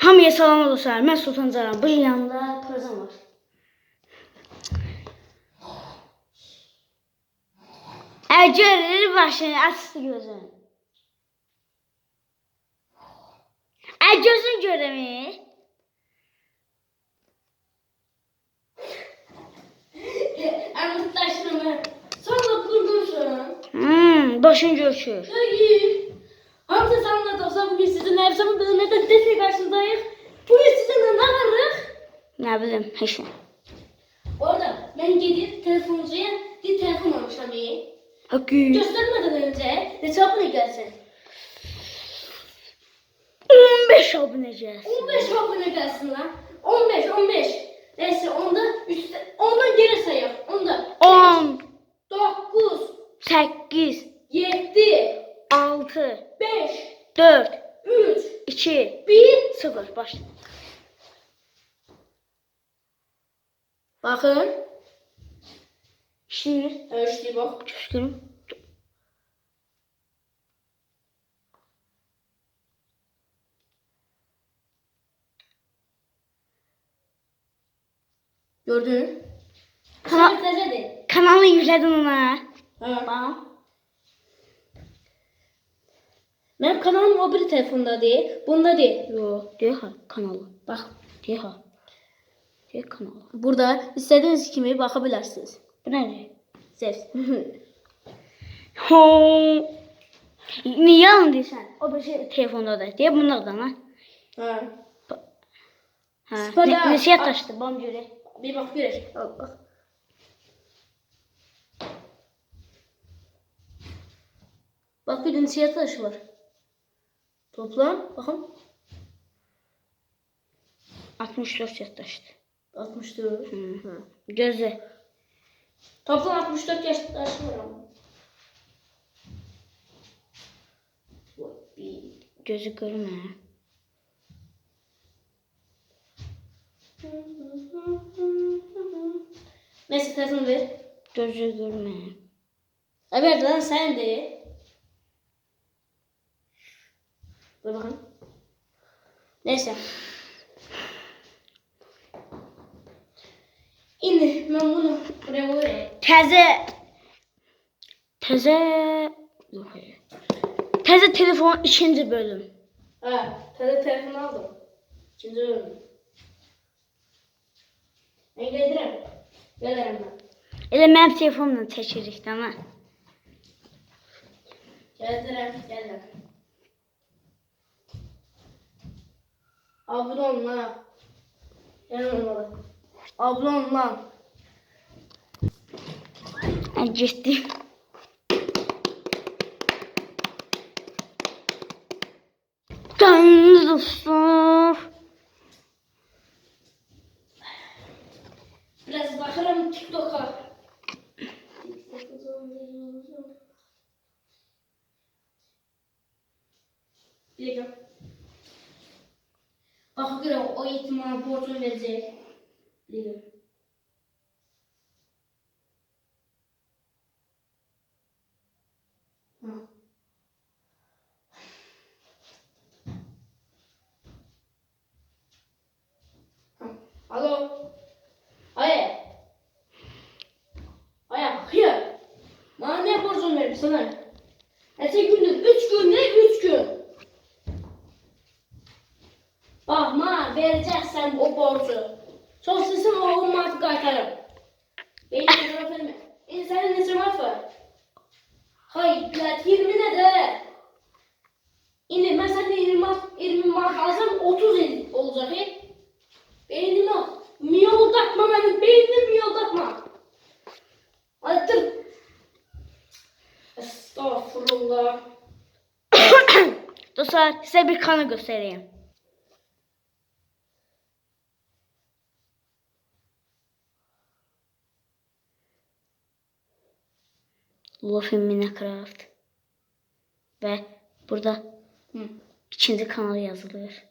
Hamıya salam dostlar. Mən Sultan Caran. Bu yanında program var. Görür başını açdı gözünü. Gözün görəmi? Anlatlaştırma. Sonra kurmuşum. Başın görüşür. Hayır. Hamza sanla dostlar bugün sizinle hepsini bilmeden destek karşındayız. Bugün sizinle ne varız? Ne bileyim, heç nə. Orada ben gidip telefoncuya bir telefon almışam iyi. Hakkı. Göstermeden önce hesabına gelsin. 15 abone gelsin. 15 abone gelsin lan. 15. Neyse ondan geri sayalım. Onda 10, 9, 8, 7, 6, 5, 4, 3, 2, 1. 0. Başla. Bakın. Şimdi Ölçtü bak. göstereyim. Gördün mü? Kana kanalı yükledin ona. Ha. Bak. Benim kanalım o bir telefonda değil. Bunda değil. Yok. Diyor ha kanalı. Bak. Diyor ha. Diyor kanalı. Burada istediğiniz kimi bakabilirsiniz. Bu ne? Ses. Ho. Niye anlıyorsun? O bir şey telefonda da. Diye bunlar da ha. Ha. Ha. Spada. Ne şey taştı bana göre. Bir bak göre. Al bak. Bak bir de siyah taşı var. Toplam bakın. 64 yaş taştı. 64. Hı. Gözü. Toplam 64 yaş taşı var ama. Gözü görme. Neyse telefonu ver. Gözü görme. Evet lan sen de. Dur bakın. Neyse. Şimdi ben bunu buraya koyayım. Teze telefon ikinci bölüm. Ha, telefonu aldım. İkinci bölüm. Ben gelirim. Gelirim ben. Elə mənim telefonla çəkirik də ana. Gelirim. Abone olun lan. Gelin olmalı. Abone olun lan. Getdi. Canlı dostlar. Biraz bakarım TikTok'a. Bir dakika. Bak göre o ihtimal borcunu verecek. Bir dakika. Ha. Ha. Alo. Hayır. Hayır. Bana ne borcunu vermiş sana? Ertesi gündür 3 gün ne 3 gün. Bakma vereceksen o borcu. Çok sesin o mantık kaytarım. Benim cevap verme. İnsanın ne cevap var? Hayır, 20 ne de? Şimdi mesela 20 mark alsam 30 olacak. Beynimi miyoldatma benim beynimi miyoldatma. Hadi dur. Estağfurullah. Dostlar sizə bir kanı göstəreyim. Luffy Minecraft. Ve burada ikinci kanal yazılır.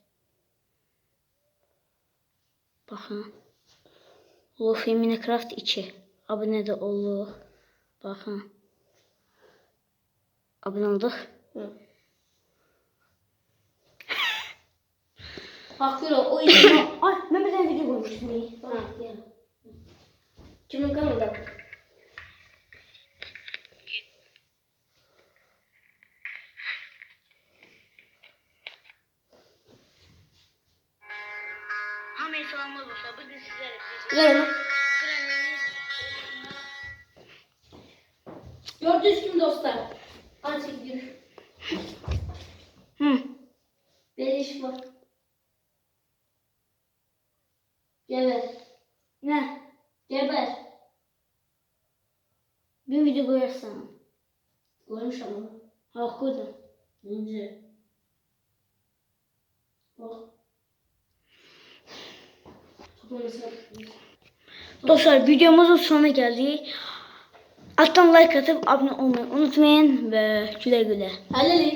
Bakın. Luffy Minecraft 2. Abone de olduq. Bakın. Abone olduk. Bak Gül o yüzden. Ay ben bir tane video koymuştum iyi. Ha gel. Kimin kanalı? Hamle selamlar olsa bugün sizlerle Gel. Gördüğünüz gibi dostlar. Artık gidiyor. Hı. Beleş var. Geber. Ne? Geber. Bir video koyarsam. Koymuş ama. Ha koydum. İnce. Bak. Toplaması Dostlar videomuzun sonuna geldik. Alttan like atıp abone olmayı unutmayın ve güle güle. Hallelim.